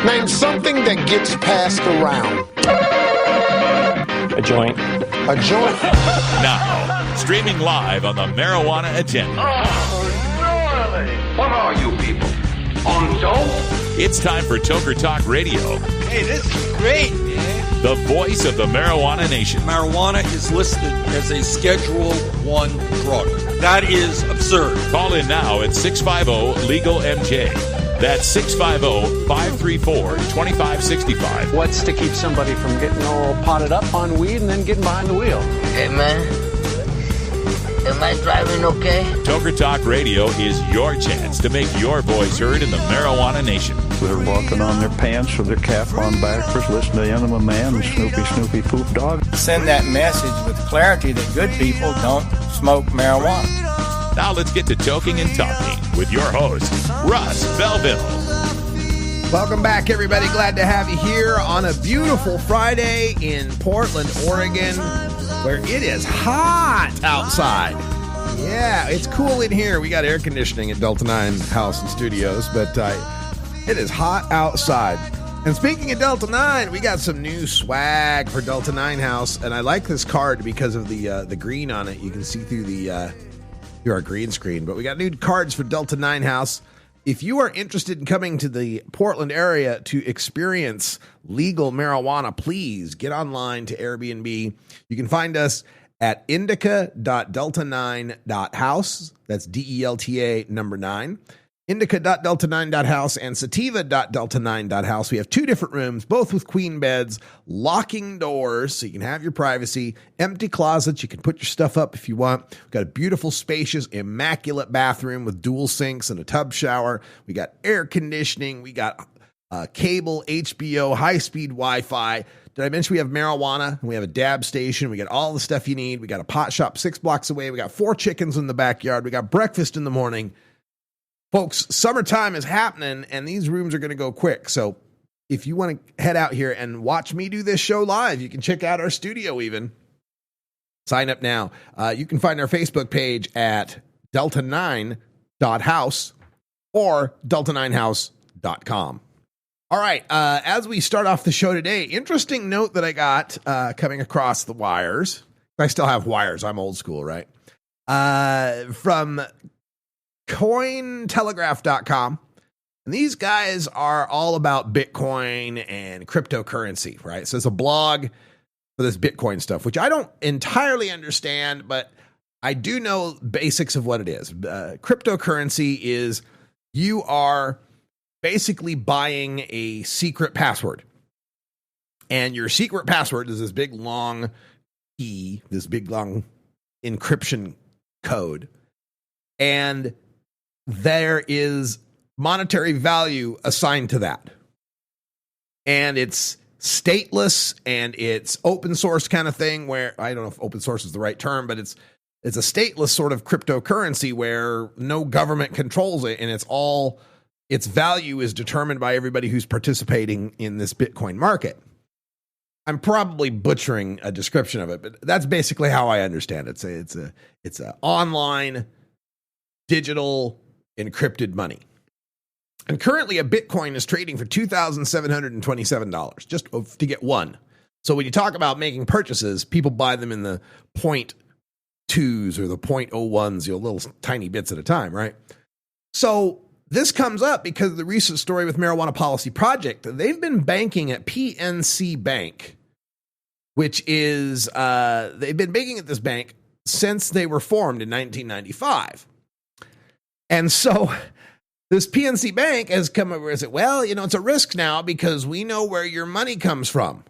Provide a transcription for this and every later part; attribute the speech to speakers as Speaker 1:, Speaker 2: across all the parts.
Speaker 1: Name something that gets passed around.
Speaker 2: A joint.
Speaker 1: A joint.
Speaker 3: Now, streaming live on the Marijuana Agenda.
Speaker 4: Oh, really? What are you people? On dope?
Speaker 3: It's time for Toker Talk Radio.
Speaker 5: Hey, this is great, man.
Speaker 3: The voice of the Marijuana Nation.
Speaker 5: Marijuana is listed as a Schedule 1 drug. That is absurd.
Speaker 3: Call in now at 650-LEGAL-MJ. That's 650-534-2565.
Speaker 2: What's to keep somebody from getting all potted up on weed and then getting behind the wheel?
Speaker 6: Hey, man. Am I driving okay?
Speaker 3: Toker Talk Radio is your chance to make your voice heard in the Marijuana Nation.
Speaker 7: They're walking on their pants with their cap on backwards, listening to Enema Man and Snoopy Poop Dog.
Speaker 8: Send that message with clarity that good people don't smoke marijuana.
Speaker 3: Now let's get to Toking and Talking with your host, Russ Belville.
Speaker 9: Welcome back, everybody. Glad to have you here on a beautiful Friday in Portland, Oregon, where it is hot outside. Yeah, it's cool in here. We got air conditioning at Delta 9 House and Studios, but it is hot outside. And speaking of Delta 9, we got some new swag for Delta 9 House, and I like this card because of the green on it. You can see through our green screen, but we got new cards for Delta 9 House. If you are interested in coming to the Portland area to experience legal marijuana, please get online to Airbnb. You can find us at indica.delta9.house. That's DELTA number 9. Indica.delta9.house and sativa.delta9.house. We have two different rooms, both with queen beds, locking doors so you can have your privacy, empty closets. You can put your stuff up if you want. We've got a beautiful, spacious, immaculate bathroom with dual sinks and a tub shower. We got air conditioning. We got cable, HBO, high-speed Wi-Fi. Did I mention we have marijuana? We have a dab station. We got all the stuff you need. We got a pot shop 6 blocks away. We got 4 chickens in the backyard. We got breakfast in the morning. Folks, summertime is happening, and these rooms are going to go quick. So if you want to head out here and watch me do this show live, you can check out our studio even. Sign up now. You can find our Facebook page at delta9.house or delta9house.com. All right, as we start off the show today, interesting note that I got coming across the wires. I still have wires. I'm old school, right? From Cointelegraph.com. And these guys are all about Bitcoin and cryptocurrency, right? So it's a blog for this Bitcoin stuff, which I don't entirely understand, but I do know basics of what it is. Cryptocurrency is you are basically buying a secret password. And your secret password is this big, long key, this big, long encryption code. And there is monetary value assigned to that. And it's stateless and it's open source kind of thing where, I don't know if open source is the right term, but it's a stateless sort of cryptocurrency where no government controls it, and its value is determined by everybody who's participating in this Bitcoin market. I'm probably butchering a description of it, but that's basically how I understand it. It's a online digital encrypted money. And currently a Bitcoin is trading for $2,727 just to get one. So when you talk about making purchases, people buy them in the 0.2s or the 0.01s, little tiny bits at a time, right? So this comes up because of the recent story with Marijuana Policy Project. They've been banking at PNC Bank, which is, they've been banking at this bank since they were formed in 1995. And so this PNC Bank has come over and said, well, it's a risk now because we know where your money comes from.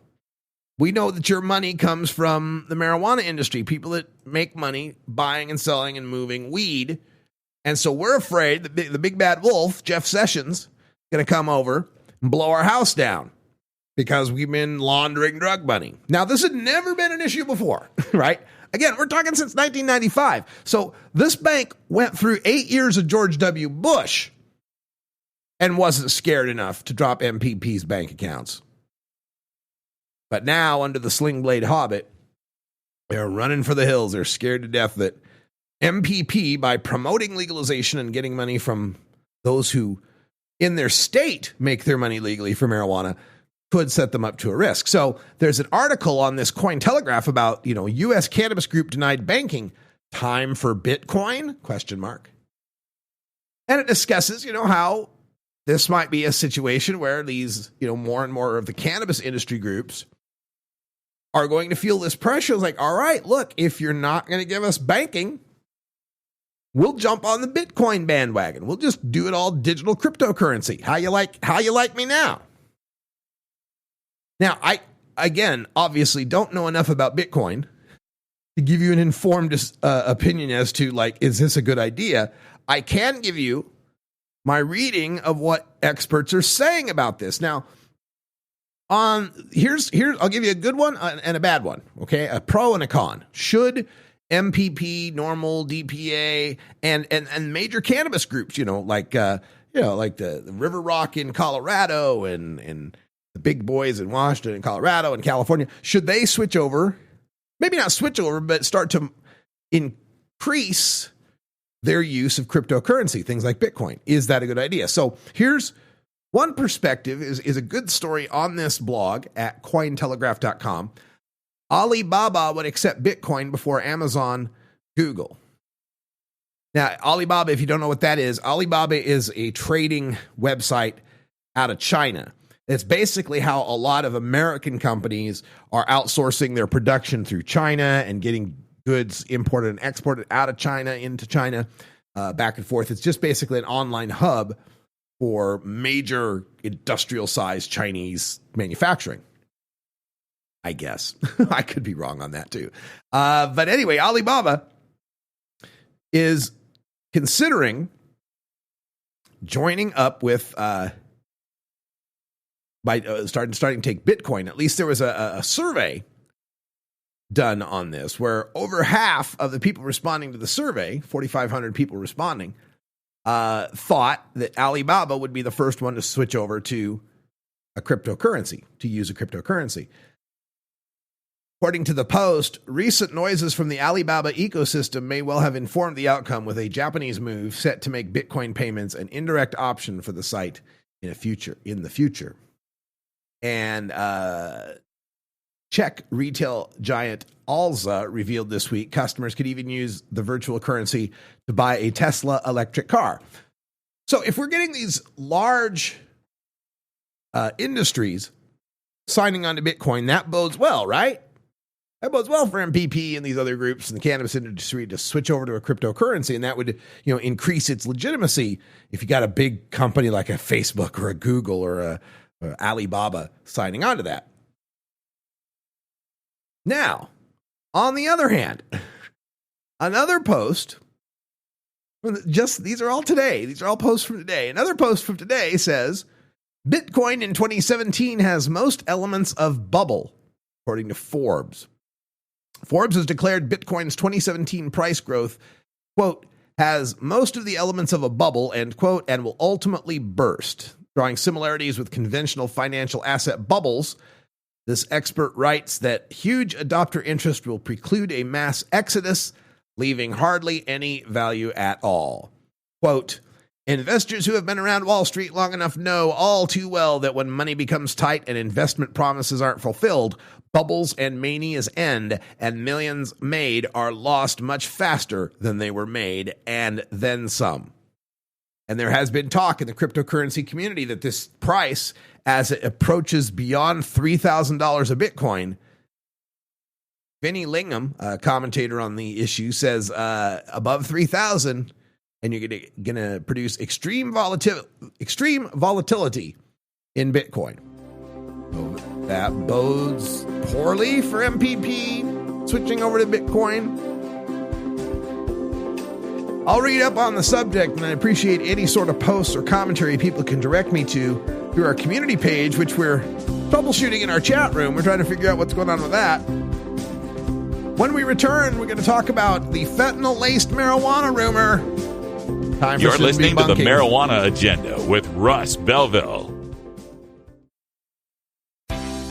Speaker 9: We know that your money comes from the marijuana industry, people that make money buying and selling and moving weed. And so we're afraid that the big bad wolf, Jeff Sessions, is going to come over and blow our house down because we've been laundering drug money. Now, this had never been an issue before, right? Again, we're talking since 1995. So this bank went through 8 years of George W. Bush and wasn't scared enough to drop MPP's bank accounts. But now, under the Sling Blade Hobbit, they're running for the hills. They're scared to death that MPP, by promoting legalization and getting money from those who in their state make their money legally for marijuana could set them up to a risk. So there's an article on this Cointelegraph about, U.S. cannabis group denied banking. Time for Bitcoin? ? And it discusses, how this might be a situation where these, more and more of the cannabis industry groups are going to feel this pressure. It's like, all right, look, if you're not going to give us banking, we'll jump on the Bitcoin bandwagon. We'll just do it all digital cryptocurrency. How you like me now? Now, I, again, obviously don't know enough about Bitcoin to give you an informed opinion as to, is this a good idea? I can give you my reading of what experts are saying about this. Now, here's I'll give you a good one and a bad one, okay? A pro and a con. Should MPP, normal, DPA, and major cannabis groups, like the River Rock in Colorado and the big boys in Washington and Colorado and California, should they switch over? Maybe not switch over, but start to increase their use of cryptocurrency, things like Bitcoin. Is that a good idea? So here's one perspective, is a good story on this blog at Cointelegraph.com. Alibaba would accept Bitcoin before Amazon, Google. Now, Alibaba, if you don't know what that is, Alibaba is a trading website out of China. It's basically how a lot of American companies are outsourcing their production through China and getting goods imported and exported out of China into China, back and forth. It's just basically an online hub for major industrial-sized Chinese manufacturing, I guess. I could be wrong on that too. But anyway, Alibaba is considering joining up with... by starting to take Bitcoin. At least there was a survey done on this where over half of the people responding to the survey, 4,500 people responding, thought that Alibaba would be the first one to switch over to a cryptocurrency, to use a cryptocurrency. According to the Post, recent noises from the Alibaba ecosystem may well have informed the outcome, with a Japanese move set to make Bitcoin payments an indirect option for the site in the future. And Czech retail giant Alza revealed this week customers could even use the virtual currency to buy a Tesla electric car. So if we're getting these large industries signing on to Bitcoin, that bodes well, right? That bodes well for MPP and these other groups in the cannabis industry to switch over to a cryptocurrency, and that would, increase its legitimacy if you got a big company like a Facebook or a Google or a Alibaba signing on to that. Now, on the other hand, another post, these are all today. These are all posts from today. Another post from today says, Bitcoin in 2017 has most elements of bubble, according to Forbes. Forbes has declared Bitcoin's 2017 price growth, quote, has most of the elements of a bubble, end quote, and will ultimately burst. Drawing similarities with conventional financial asset bubbles, this expert writes that huge adopter interest will preclude a mass exodus, leaving hardly any value at all. Quote, investors who have been around Wall Street long enough know all too well that when money becomes tight and investment promises aren't fulfilled, bubbles and manias end, and millions made are lost much faster than they were made, and then some. And there has been talk in the cryptocurrency community that this price, as it approaches beyond $3,000 a Bitcoin, Vinny Lingham, a commentator on the issue, says above 3,000, and you're going to produce extreme volatility in Bitcoin. So that bodes poorly for MPP switching over to Bitcoin. I'll read up on the subject, and I appreciate any sort of posts or commentary people can direct me to through our community page, which we're troubleshooting in our chat room. We're trying to figure out what's going on with that. When we return, we're going to talk about the fentanyl-laced marijuana rumor.
Speaker 3: You're listening to the Marijuana Agenda with Russ Belville.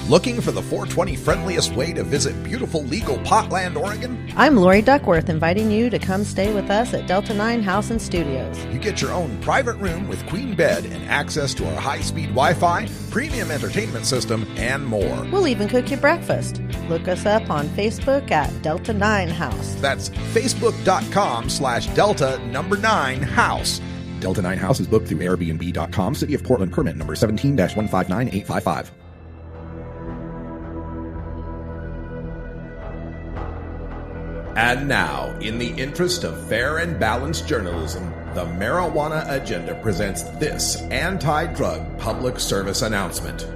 Speaker 9: Looking for the 420 friendliest way to visit beautiful legal Potland, Oregon?
Speaker 10: I'm Lori Duckworth, inviting you to come stay with us at Delta 9 House and Studios.
Speaker 9: You get your own private room with queen bed and access to our high-speed Wi-Fi, premium entertainment system, and more.
Speaker 10: We'll even cook you breakfast. Look us up on Facebook at Delta 9 House.
Speaker 9: That's facebook.com/Delta9House. Delta 9 House is booked through Airbnb.com. City of Portland permit number 17-159855. And now, in the interest of fair and balanced journalism, the Marijuana Agenda presents this anti-drug public service announcement.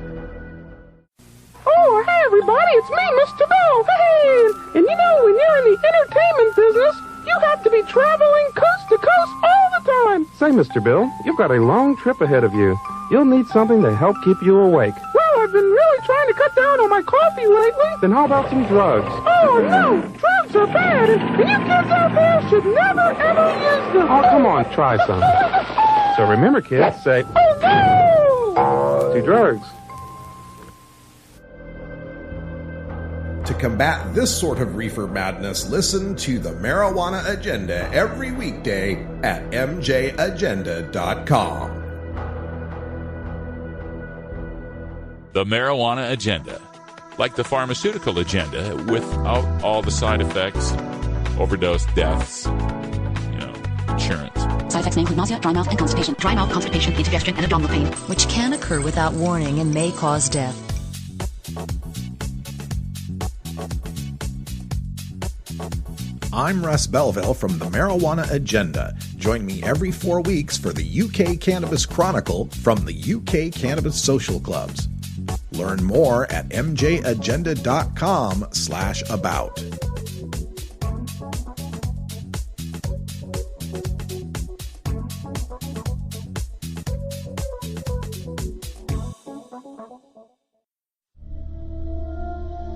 Speaker 11: Oh, hey everybody, it's me, Mr. Bill. Hey! And you know, when you're in the entertainment business, you have to be traveling coast to coast all the time.
Speaker 12: Say, Mr. Bill, you've got a long trip ahead of you. You'll need something to help keep you awake.
Speaker 11: Well, I've been really trying to cut down on my coffee lately.
Speaker 12: Then how about some drugs?
Speaker 11: Oh, no! Drugs are bad, and you kids out there should never, ever use them.
Speaker 12: Oh, come on, try some. So remember, kids, say,
Speaker 11: oh, no!
Speaker 12: To drugs.
Speaker 9: To combat this sort of reefer madness, listen to the Marijuana Agenda every weekday at mjagenda.com.
Speaker 3: The Marijuana Agenda. Like the pharmaceutical agenda, without all the side effects, overdose deaths, insurance.
Speaker 13: Side effects may include nausea, dry mouth, and constipation. Dry mouth, constipation, indigestion, and abdominal pain.
Speaker 14: Which can occur without warning and may cause death.
Speaker 9: I'm Russ Belville from the Marijuana Agenda. Join me every 4 weeks for the UK Cannabis Chronicle from the UK Cannabis Social Clubs. Learn more at mjagenda.com/about.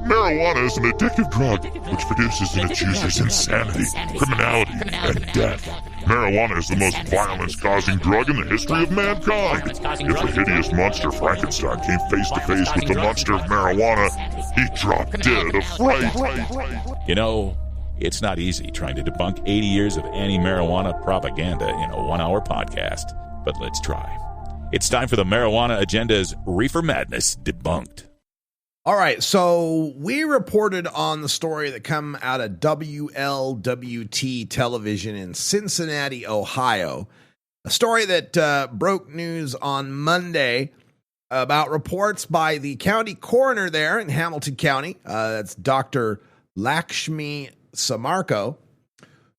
Speaker 15: Marijuana is an addictive drug which produces in its users insanity, criminality, and death. Marijuana is the most violence-causing drug in the history of mankind. If the hideous monster Frankenstein came face-to-face with the monster of marijuana, he'd drop dead of fright.
Speaker 3: It's not easy trying to debunk 80 years of anti-marijuana propaganda in a 1-hour podcast, but let's try. It's time for the Marijuana Agenda's Reefer Madness Debunked.
Speaker 9: All right, so we reported on the story that come out of WLWT television in Cincinnati, Ohio. A story that broke news on Monday about reports by the county coroner there in Hamilton County. That's Dr. Lakshmi Samarko,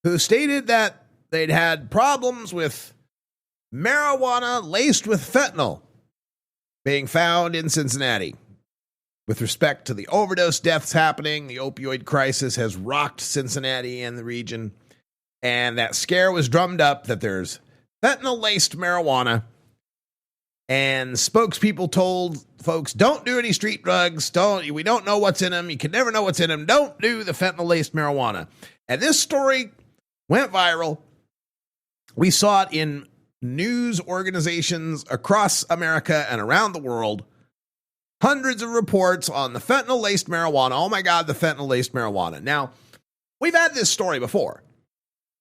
Speaker 9: who stated that they'd had problems with marijuana laced with fentanyl being found in Cincinnati. With respect to the overdose deaths happening, the opioid crisis has rocked Cincinnati and the region, and that scare was drummed up that there's fentanyl-laced marijuana, and spokespeople told folks, don't do any street drugs, we don't know what's in them, you can never know what's in them, don't do the fentanyl-laced marijuana. And this story went viral. We saw it in news organizations across America and around the world. Hundreds of reports on the fentanyl-laced marijuana. Oh my God, the fentanyl-laced marijuana. Now, we've had this story before,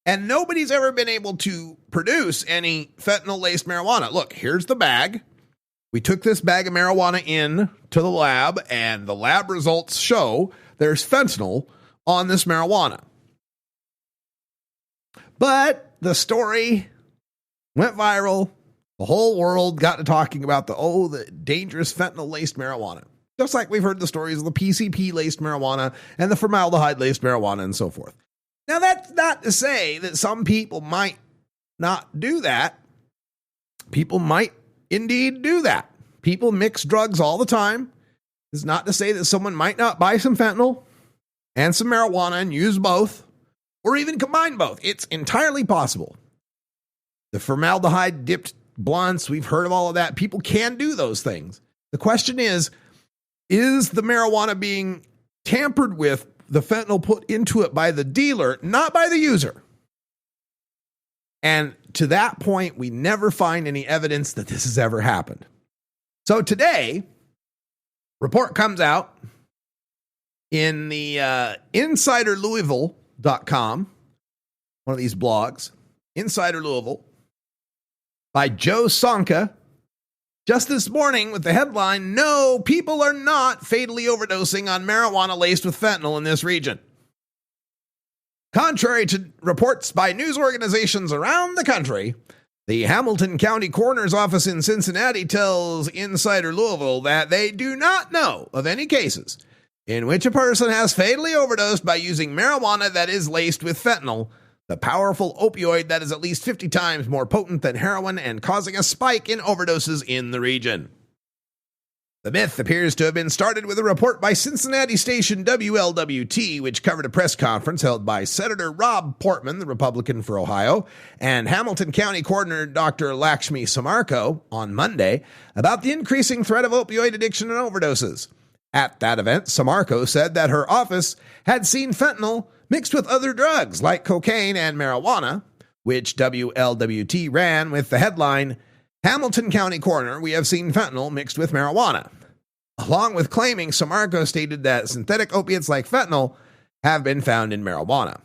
Speaker 9: and nobody's ever been able to produce any fentanyl-laced marijuana. Look, here's the bag. We took this bag of marijuana in to the lab, and the lab results show there's fentanyl on this marijuana. But the story went viral. The whole world got to talking about the dangerous fentanyl-laced marijuana. Just like we've heard the stories of the PCP-laced marijuana and the formaldehyde-laced marijuana and so forth. Now, that's not to say that some people might not do that. People might indeed do that. People mix drugs all the time. It's not to say that someone might not buy some fentanyl and some marijuana and use both, or even combine both. It's entirely possible. The formaldehyde-dipped blunts, we've heard of all of that. People can do those things. The question is the marijuana being tampered with, the fentanyl put into it by the dealer, not by the user? And to that point, we never find any evidence that this has ever happened. So today, Report comes out in the InsiderLouisville.com, one of these blogs, Insider Louisville, by Joe Sonka, just this morning with the headline, "No, people are not fatally overdosing on marijuana laced with fentanyl in this region." Contrary to reports by news organizations around the country, the Hamilton County Coroner's Office in Cincinnati tells Insider Louisville that they do not know of any cases in which a person has fatally overdosed by using marijuana that is laced with fentanyl, the powerful opioid that is at least 50 times more potent than heroin and causing a spike in overdoses in the region. The myth appears to have been started with a report by Cincinnati station WLWT, which covered a press conference held by Senator Rob Portman, the Republican for Ohio, and Hamilton County Coroner Dr. Lakshmi Samarko on Monday about the increasing threat of opioid addiction and overdoses. At that event, Samarko said that her office had seen fentanyl mixed with other drugs like cocaine and marijuana, which WLWT ran with the headline, "Hamilton County Coroner, we have seen fentanyl mixed with marijuana." Along with claiming, Samarko stated that synthetic opiates like fentanyl have been found in marijuana.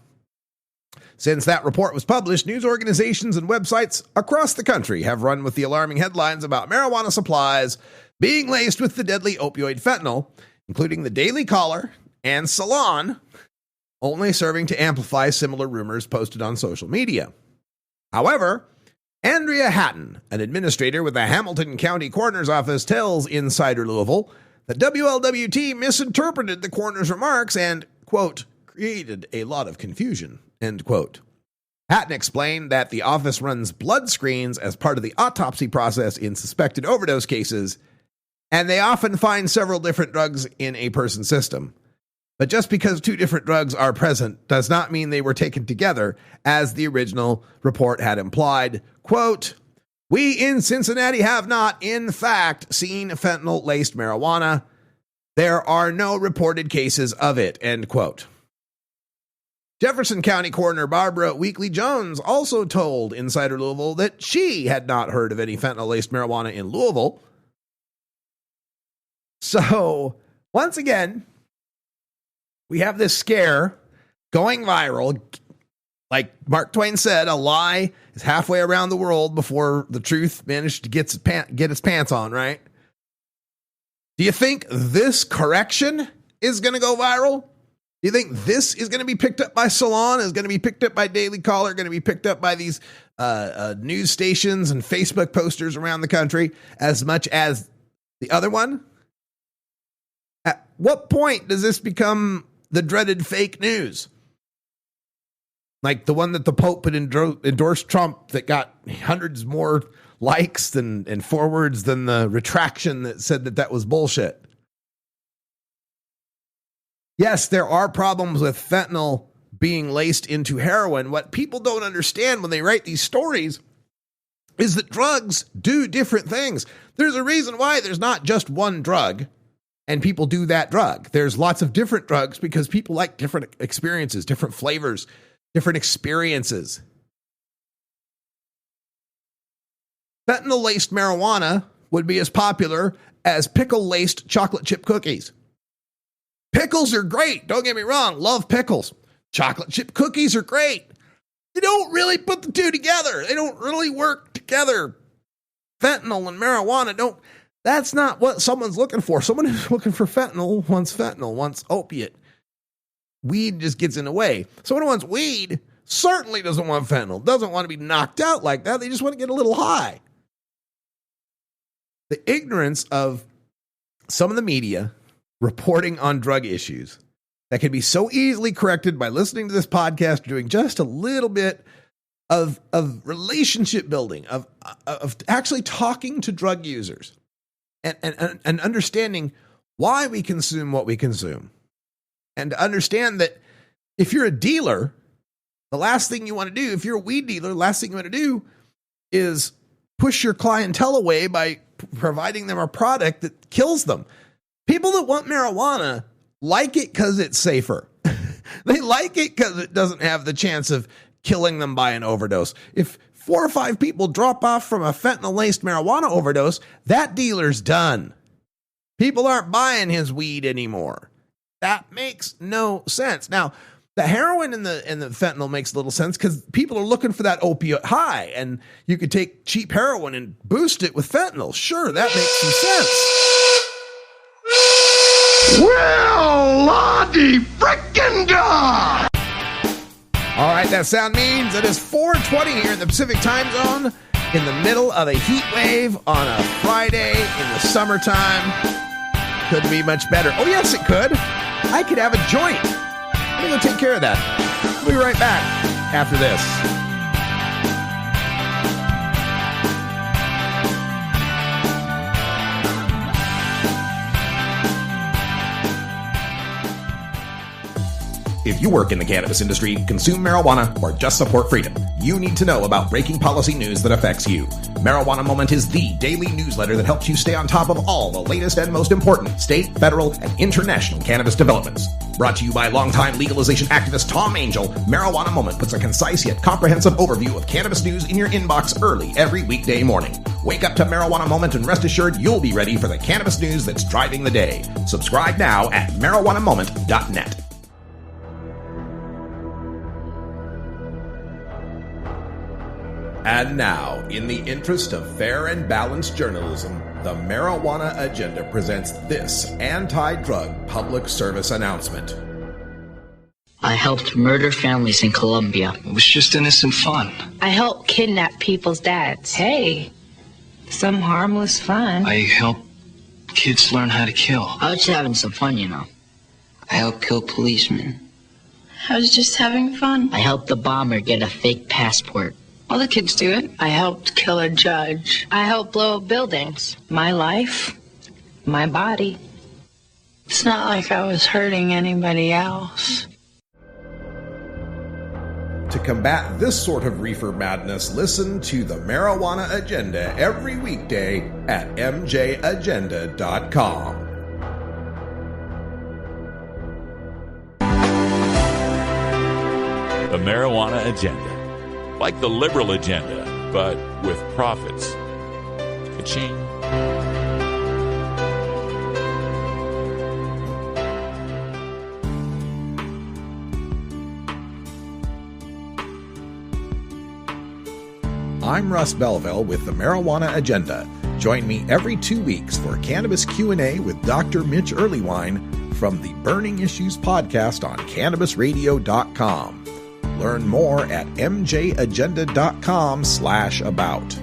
Speaker 9: Since that report was published, news organizations and websites across the country have run with the alarming headlines about marijuana supplies being laced with the deadly opioid fentanyl, including the Daily Caller and Salon, only serving to amplify similar rumors posted on social media. However, Andrea Hatton, an administrator with the Hamilton County Coroner's Office, tells Insider Louisville that WLWT misinterpreted the coroner's remarks and, quote, created a lot of confusion, end quote. Hatton explained that the office runs blood screens as part of the autopsy process in suspected overdose cases, and they often find several different drugs in a person's system. But just because two different drugs are present does not mean they were taken together, as the original report had implied. Quote, "We in Cincinnati have not, in fact, seen fentanyl-laced marijuana. There are no reported cases of it," end quote. Jefferson County Coroner Barbara Weekly-Jones also told Insider Louisville that she had not heard of any fentanyl-laced marijuana in Louisville. So, once again, we have this scare going viral. Like Mark Twain said, a lie is halfway around the world before the truth managed to get its pants on, right? Do you think this correction is going to go viral? Do you think this is going to be picked up by Salon, is going to be picked up by Daily Caller, going to be picked up by these news stations and Facebook posters around the country as much as the other one? At what point does this become the dreaded fake news? Like the one that the Pope had endorsed Trump that got hundreds more likes and forwards than the retraction that said that was bullshit. Yes, there are problems with fentanyl being laced into heroin. What people don't understand when they write these stories is that drugs do different things. There's a reason why there's not just one drug and people do that drug. There's lots of different drugs because people like different experiences, different flavors, different experiences. Fentanyl-laced marijuana would be as popular as pickle-laced chocolate chip cookies. Pickles are great. Don't get me wrong. Love pickles. Chocolate chip cookies are great. You don't really put the two together. They don't really work together. Fentanyl and marijuana don't. That's not what someone's looking for. Someone who's looking for fentanyl, wants opiate. Weed just gets in the way. Someone who wants weed certainly doesn't want fentanyl, doesn't want to be knocked out like that. They just want to get a little high. The ignorance of some of the media reporting on drug issues that can be so easily corrected by listening to this podcast, doing just a little bit of relationship building, of actually talking to drug users and understanding why we consume what we consume. And to understand that if you're a dealer, the last thing you want to do, if you're a weed dealer, the last thing you want to do is push your clientele away by providing them a product that kills them. People that want marijuana like it because it's safer. They like it because it doesn't have the chance of killing them by an overdose. If 4 or 5 people drop off from a fentanyl-laced marijuana overdose, that dealer's done. People aren't buying his weed anymore. That makes no sense. Now, the heroin and the fentanyl makes a little sense because people are looking for that opiate high, and you could take cheap heroin and boost it with fentanyl. Sure, that makes some sense.
Speaker 4: Well, Lottie frickin' God!
Speaker 9: All right, that sound means it is 4:20 here in the Pacific time zone, in the middle of a heat wave on a Friday in the summertime. Couldn't be much better. Oh, yes, it could. I could have a joint. Let me go take care of that. We'll be right back after this. If you work in the cannabis industry, consume marijuana, or just support freedom, you need to know about breaking policy news that affects you. Marijuana Moment is the daily newsletter that helps you stay on top of all the latest and most important state, federal, and international cannabis developments. Brought to you by longtime legalization activist Tom Angel, Marijuana Moment puts a concise yet comprehensive overview of cannabis news in your inbox early every weekday morning. Wake up to Marijuana Moment and rest assured you'll be ready for the cannabis news that's driving the day. Subscribe now at marijuanamoment.net. And now, in the interest of fair and balanced journalism, the Marijuana Agenda presents this anti-drug public service announcement.
Speaker 6: I helped murder families in Colombia.
Speaker 16: It was just innocent fun.
Speaker 17: I helped kidnap people's dads. Hey, some harmless fun.
Speaker 16: I helped kids learn how to kill.
Speaker 6: I was just having some fun, you know.
Speaker 16: I helped kill policemen.
Speaker 17: I was just having fun.
Speaker 6: I helped the bomber get a fake passport.
Speaker 17: All the kids do it. I helped kill a judge. I helped blow up buildings. My life, my body. It's not like I was hurting anybody else.
Speaker 9: To combat this sort of reefer madness, listen to the Marijuana Agenda every weekday at mjagenda.com.
Speaker 3: The Marijuana Agenda. Like the liberal agenda, but with profits. Ka-ching.
Speaker 9: I'm Russ Belville with the Marijuana Agenda. Join me every 2 weeks for Cannabis Q&A with Dr. Mitch Earlywine from the Burning Issues podcast on CannabisRadio.com. Learn more at mjagenda.com/about.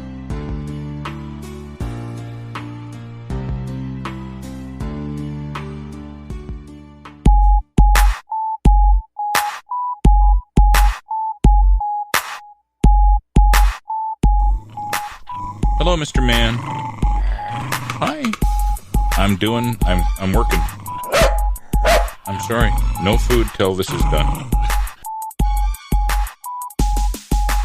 Speaker 3: Hello, Mr. Man. Hi. I'm working. I'm sorry. No food till this is done.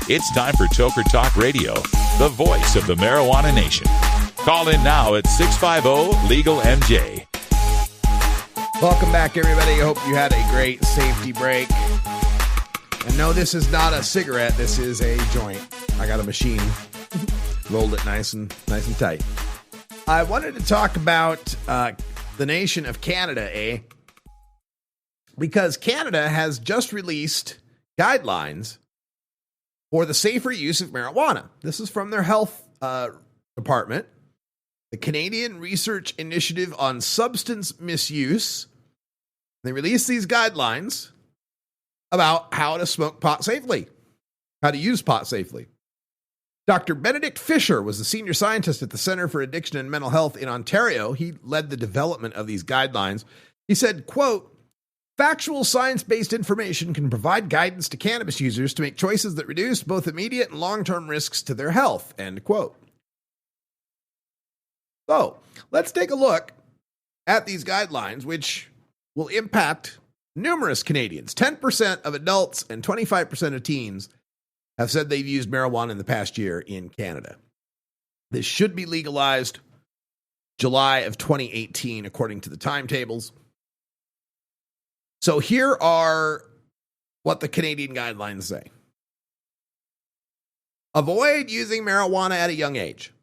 Speaker 3: It's time for Toker Talk Radio, the voice of the marijuana nation. Call in now at 650-LEGAL-MJ.
Speaker 9: Welcome back, everybody. I hope you had a great safety break. And no, this is not a cigarette. This is a joint. I got a machine. Rolled it nice and tight. I wanted to talk about the nation of Canada, because Canada has just released guidelines for the safer use of marijuana. This is from their health department, the Canadian Research Initiative on Substance Misuse. They released these guidelines about how to smoke pot safely, how to use pot safely. Dr. Benedict Fisher was the senior scientist at the Center for Addiction and Mental Health in Ontario. He led the development of these guidelines. He said, quote, "Factual science-based information can provide guidance to cannabis users to make choices that reduce both immediate and long-term risks to their health," end quote. So let's take a look at these guidelines, which will impact numerous Canadians. 10% of adults and 25% of teens have said they've used marijuana in the past year in Canada. This should be legalized July of 2018, according to the timetables. So here are what the Canadian guidelines say. Avoid using marijuana at a young age.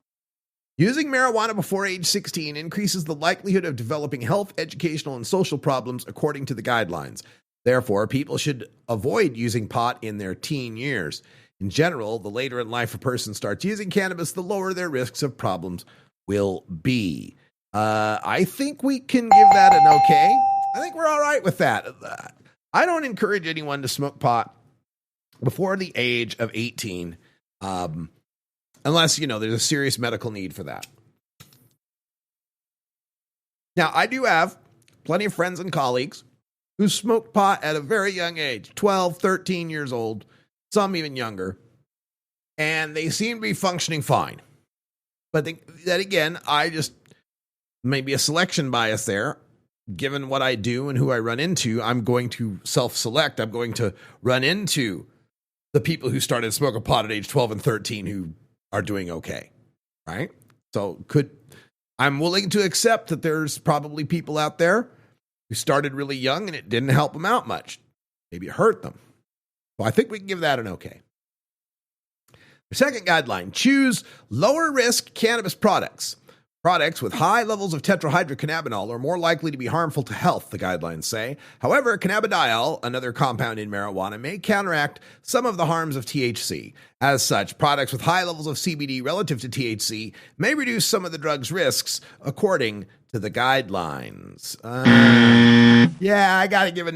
Speaker 9: Using marijuana before age 16 increases the likelihood of developing health, educational, and social problems according to the guidelines. Therefore, people should avoid using pot in their teen years. In general, the later in life a person starts using cannabis, the lower their risks of problems will be. I think we can give that an okay. I think we're all right with that. I don't encourage anyone to smoke pot before the age of 18, unless, there's a serious medical need for that. Now, I do have plenty of friends and colleagues who smoked pot at a very young age, 12, 13 years old, some even younger, and they seem to be functioning fine. But then again, I just, maybe a selection bias there. Given what I do and who I run into, I'm going to self-select. I'm going to run into the people who started smoking pot at age 12 and 13 who are doing okay, right? So I'm willing to accept that there's probably people out there who started really young and it didn't help them out much. Maybe it hurt them. So I think we can give that an okay. The second guideline, choose lower risk cannabis products. Products with high levels of tetrahydrocannabinol are more likely to be harmful to health, the guidelines say. However, cannabidiol, another compound in marijuana, may counteract some of the harms of THC. As such, products with high levels of CBD relative to THC may reduce some of the drug's risks, according to the guidelines. Yeah, I got to give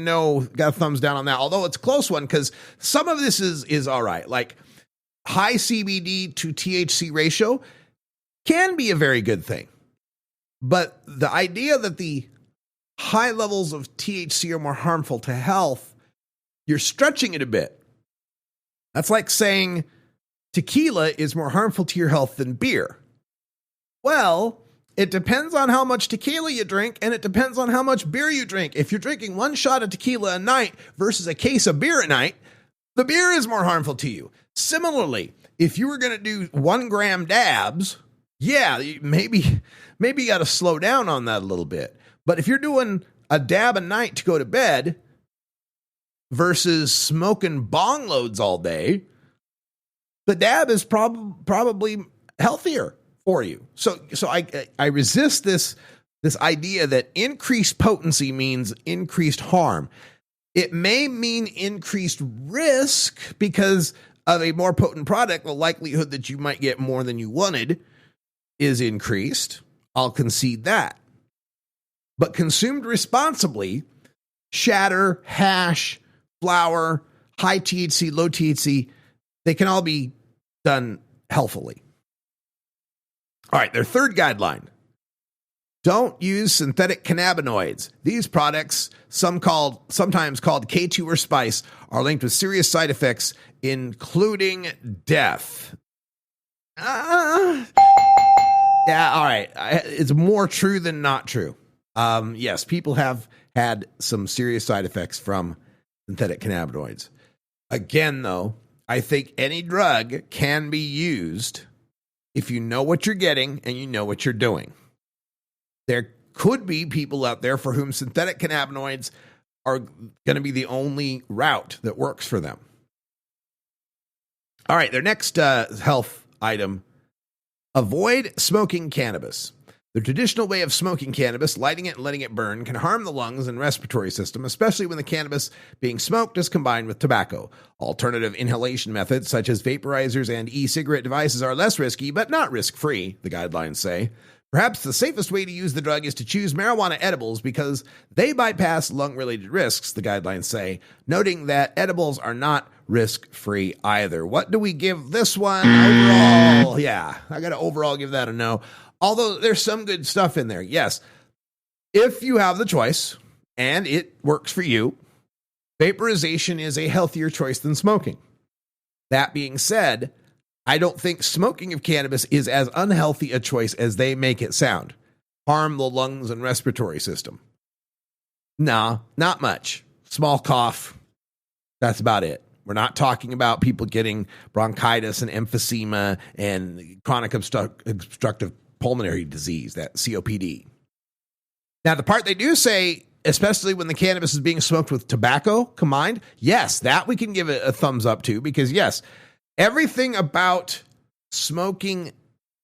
Speaker 9: got a thumbs down on that. Although it's a close one because some of this is all right. Like high CBD to THC ratio can be a very good thing. But the idea that the high levels of THC are more harmful to health, you're stretching it a bit. That's like saying tequila is more harmful to your health than beer. Well, it depends on how much tequila you drink, and it depends on how much beer you drink. If you're drinking one shot of tequila a night versus a case of beer a night, the beer is more harmful to you. Similarly, if you were going to do 1 gram dabs, yeah, maybe you got to slow down on that a little bit. But if you're doing a dab a night to go to bed versus smoking bong loads all day, the dab is probably healthier for you. So I resist this idea that increased potency means increased harm. It may mean increased risk because of a more potent product. The likelihood that you might get more than you wanted is increased. I'll concede that. But consumed responsibly, shatter, hash, flower, high THC, low THC, they can all be done healthily. All right, their third guideline. Don't use synthetic cannabinoids. These products, sometimes called K2 or Spice, are linked with serious side effects, including death. Yeah, all right. It's more true than not true. Yes, people have had some serious side effects from synthetic cannabinoids. Again, though, I think any drug can be used if you know what you're getting and you know what you're doing. There could be people out there for whom synthetic cannabinoids are going to be the only route that works for them. All right, their next health item. Avoid smoking cannabis. The traditional way of smoking cannabis, lighting it and letting it burn, can harm the lungs and respiratory system, especially when the cannabis being smoked is combined with tobacco. Alternative inhalation methods, such as vaporizers and e-cigarette devices, are less risky, but not risk-free, the guidelines say. Perhaps the safest way to use the drug is to choose marijuana edibles because they bypass lung-related risks, the guidelines say, noting that edibles are not risk-free either. What do we give this one overall? Yeah, I got to overall give that a no. Although there's some good stuff in there. Yes, if you have the choice and it works for you, vaporization is a healthier choice than smoking. That being said, I don't think smoking of cannabis is as unhealthy a choice as they make it sound. Harm the lungs and respiratory system. Nah, not much. Small cough. That's about it. We're not talking about people getting bronchitis and emphysema and chronic obstructive pulmonary disease, that COPD. Now, the part they do say, especially when the cannabis is being smoked with tobacco combined, yes, that we can give it a thumbs up to because, yes, everything about smoking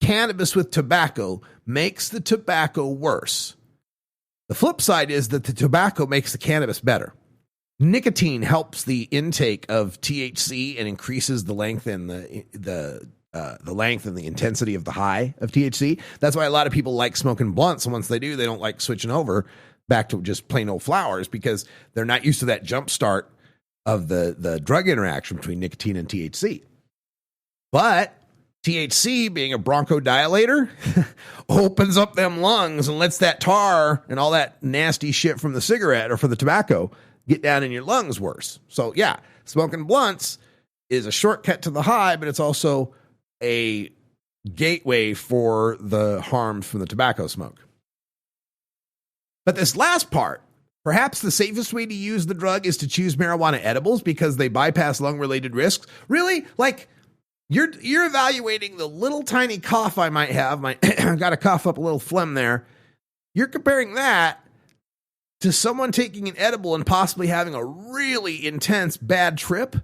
Speaker 9: cannabis with tobacco makes the tobacco worse. The flip side is that the tobacco makes the cannabis better. Nicotine helps the intake of THC and increases the length and the length and the intensity of the high of THC. That's why a lot of people like smoking blunts. And once they do, they don't like switching over back to just plain old flowers because they're not used to that jump start of the drug interaction between nicotine and THC. But THC, being a bronchodilator, opens up them lungs and lets that tar and all that nasty shit from the cigarette or from the tobacco get down in your lungs worse. So yeah, smoking blunts is a shortcut to the high, but it's also a gateway for the harms from the tobacco smoke. But this last part, perhaps the safest way to use the drug is to choose marijuana edibles because they bypass lung-related risks. Really? Like, you're evaluating the little tiny cough I might have. I've got to cough up a little phlegm there. You're comparing that to someone taking an edible and possibly having a really intense bad trip,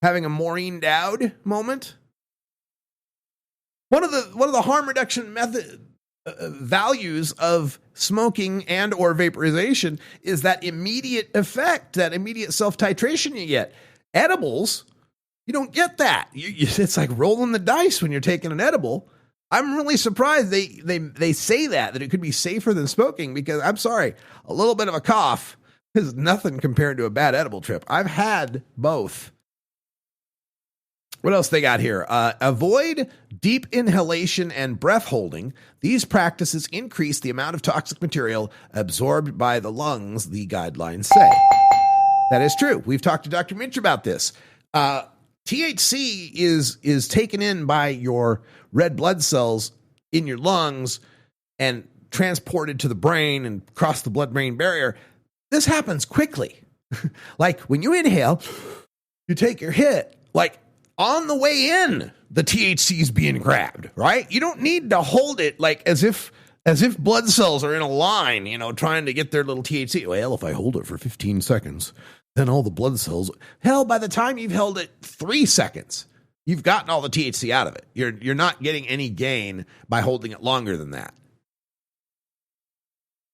Speaker 9: having a Maureen Dowd moment. One of the harm reduction values of smoking and or vaporization is that immediate effect, that immediate self-titration you get. Edibles, you don't get that. It's like rolling the dice when you're taking an edible. I'm really surprised they say that it could be safer than smoking because I'm sorry, a little bit of a cough is nothing compared to a bad edible trip. I've had both. What else they got here? Avoid deep inhalation and breath holding. These practices increase the amount of toxic material absorbed by the lungs, the guidelines say. That is true. We've talked to Dr. Mitch about this. THC is taken in by your red blood cells in your lungs and transported to the brain and across the blood-brain barrier. This happens quickly. Like when you inhale, you take your hit, like on the way in, the THC is being grabbed, right? You don't need to hold it like as if blood cells are in a line, trying to get their little THC. Well, if I hold it for 15 seconds, then all the blood cells, hell, by the time you've held it 3 seconds, you've gotten all the THC out of it. You're not getting any gain by holding it longer than that.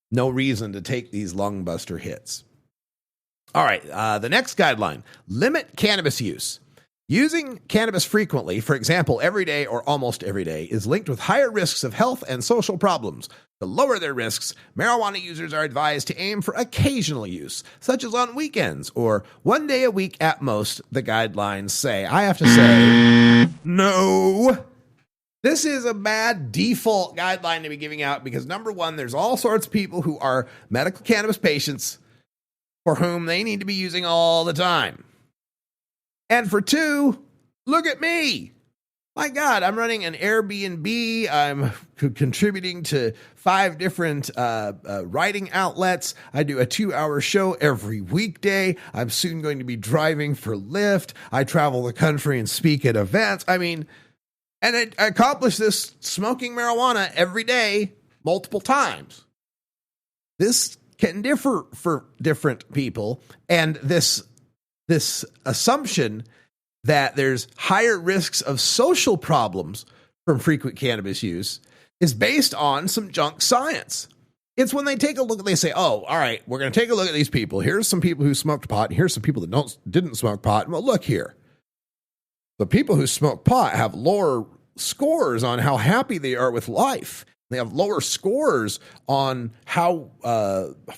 Speaker 9: No reason to take these lung buster hits. All right, the next guideline, limit cannabis use. Using cannabis frequently, for example, every day or almost every day, is linked with higher risks of health and social problems. To lower their risks, marijuana users are advised to aim for occasional use, such as on weekends or 1 day a week at most, the guidelines say. I have to say, no. This is a bad default guideline to be giving out because, number one, there's all sorts of people who are medical cannabis patients for whom they need to be using all the time. And for two, look at me. My God, I'm running an Airbnb. I'm contributing to 5 different writing outlets. I do a 2-hour show every weekday. I'm soon going to be driving for Lyft. I travel the country and speak at events. I mean, and I accomplish this smoking marijuana every day, multiple times. This can differ for different people. And this assumption that there's higher risks of social problems from frequent cannabis use is based on some junk science. It's when they take a look, they say, oh, all right, we're going to take a look at these people. Here's some people who smoked pot. And here's some people that didn't smoke pot. Well, look here. The people who smoke pot have lower scores on how happy they are with life. They have lower scores on how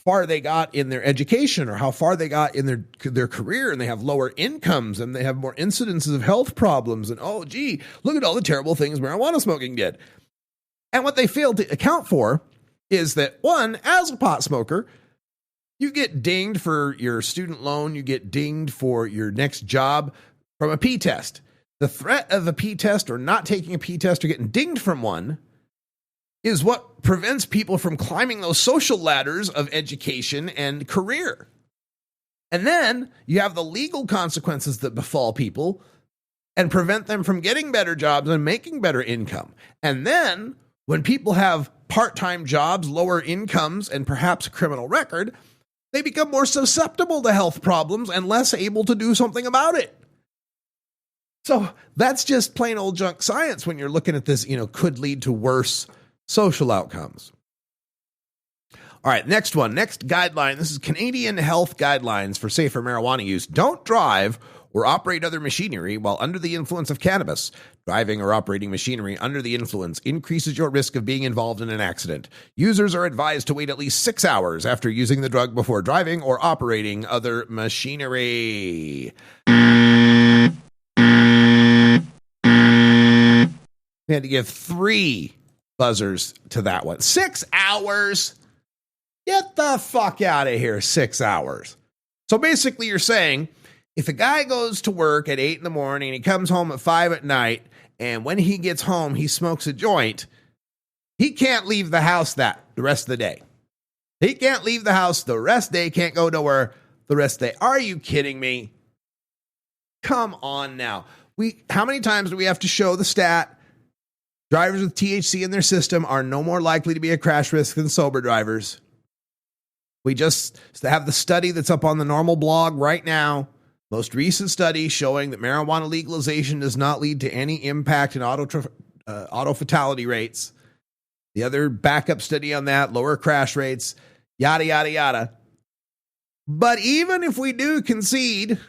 Speaker 9: far they got in their education or how far they got in their career, and they have lower incomes, and they have more incidences of health problems. And, oh, gee, look at all the terrible things marijuana smoking did. And what they failed to account for is that, one, as a pot smoker, you get dinged for your student loan, you get dinged for your next job from a P test. The threat of a P test or not taking a P test or getting dinged from one is what prevents people from climbing those social ladders of education and career. And then you have the legal consequences that befall people and prevent them from getting better jobs and making better income. And then when people have part-time jobs, lower incomes, and perhaps a criminal record, they become more susceptible to health problems and less able to do something about it. So that's just plain old junk science when you're looking at this, could lead to worse social outcomes. All right, next one. Next guideline. This is Canadian Health Guidelines for Safer Marijuana Use. Don't drive or operate other machinery while under the influence of cannabis. Driving or operating machinery under the influence increases your risk of being involved in an accident. Users are advised to wait at least 6 hours after using the drug before driving or operating other machinery. We had to give 3 buzzers to that one. 6 hours? Get the fuck out of here, 6 hours. So basically you're saying, if a guy goes to work at 8 in the morning and he comes home at 5 at night, and when he gets home, he smokes a joint, he can't leave the house the rest of the day. He can't leave the house the rest of the day, can't go nowhere the rest of the day. Are you kidding me? Come on now. How many times do we have to show the stat? Drivers with THC in their system are no more likely to be a crash risk than sober drivers. We just have the study that's up on the normal blog right now. Most recent study showing that marijuana legalization does not lead to any impact in auto fatality rates. The other backup study on that, lower crash rates, yada, yada, yada. But even if we do concede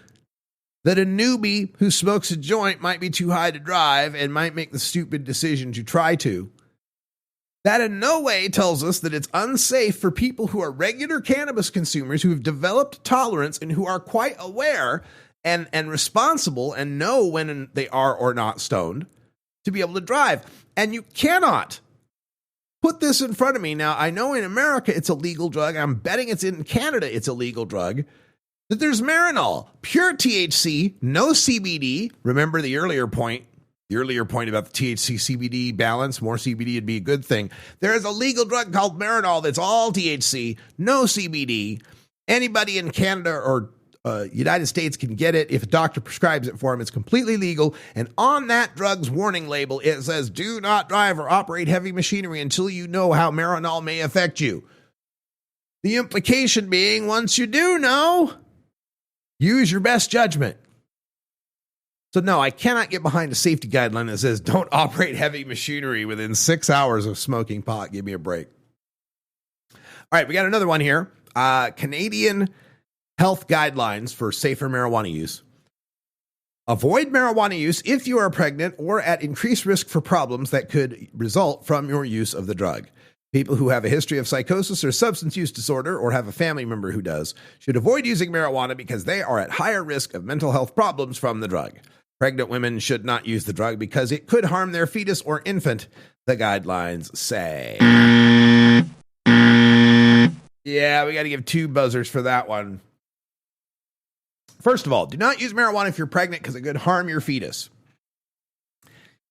Speaker 9: that a newbie who smokes a joint might be too high to drive and might make the stupid decision to try to, that in no way tells us that it's unsafe for people who are regular cannabis consumers who have developed tolerance and who are quite aware and responsible and know when they are or not stoned to be able to drive. And you cannot put this in front of me. Now, I know in America it's a legal drug. I'm betting it's in Canada it's a legal drug. That there's Marinol, pure THC, no CBD. Remember the earlier point about the THC CBD balance, more CBD would be a good thing. There is a legal drug called Marinol that's all THC, no CBD. Anybody in Canada or United States can get it. If a doctor prescribes it for them, it's completely legal. And on that drug's warning label, it says, do not drive or operate heavy machinery until you know how Marinol may affect you. The implication being, once you do know, use your best judgment. So no, I cannot get behind a safety guideline that says don't operate heavy machinery within 6 hours of smoking pot. Give me a break. All right, we got another one here. Canadian Health Guidelines for Safer Marijuana Use. Avoid marijuana use if you are pregnant or at increased risk for problems that could result from your use of the drug. People who have a history of psychosis or substance use disorder or have a family member who does should avoid using marijuana because they are at higher risk of mental health problems from the drug. Pregnant women should not use the drug because it could harm their fetus or infant, the guidelines say. Yeah, we got to give 2 buzzers for that one. First of all, do not use marijuana if you're pregnant because it could harm your fetus.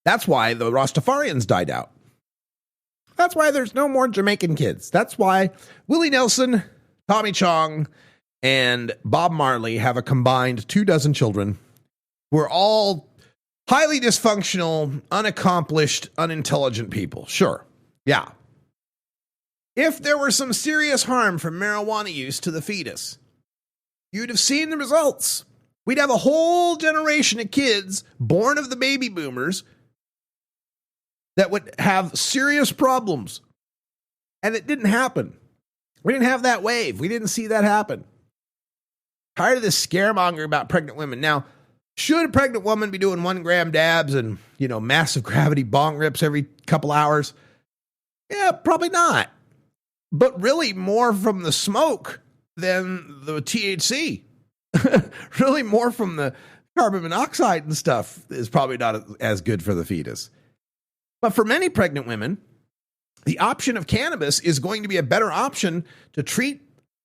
Speaker 9: That's why the Rastafarians died out. That's why there's no more Jamaican kids. That's why Willie Nelson, Tommy Chong, and Bob Marley have a combined 24 children who are all highly dysfunctional, unaccomplished, unintelligent people. Sure. Yeah. If there were some serious harm from marijuana use to the fetus, you'd have seen the results. We'd have a whole generation of kids born of the baby boomers that would have serious problems. And it didn't happen. We didn't have that wave. We didn't see that happen. Tired of this scaremongering about pregnant women. Now, should a pregnant woman be doing 1 gram dabs and, massive gravity bong rips every couple hours? Yeah, probably not. But really more from the smoke than the THC. Really more from the carbon monoxide and stuff is probably not as good for the fetus. But for many pregnant women, the option of cannabis is going to be a better option to treat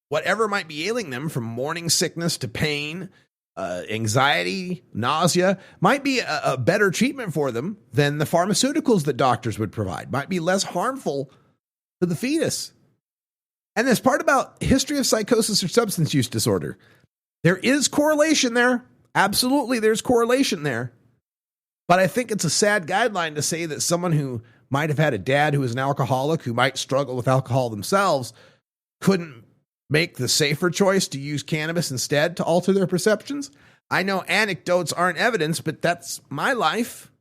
Speaker 9: whatever might be ailing them, from morning sickness to pain, anxiety, nausea. Might be a better treatment for them than the pharmaceuticals that doctors would provide. Might be less harmful to the fetus. And this part about history of psychosis or substance use disorder, there is correlation there. Absolutely, there's correlation there. But I think it's a sad guideline to say that someone who might have had a dad who was an alcoholic, who might struggle with alcohol themselves, couldn't make the safer choice to use cannabis instead to alter their perceptions. I know anecdotes aren't evidence, but that's my life.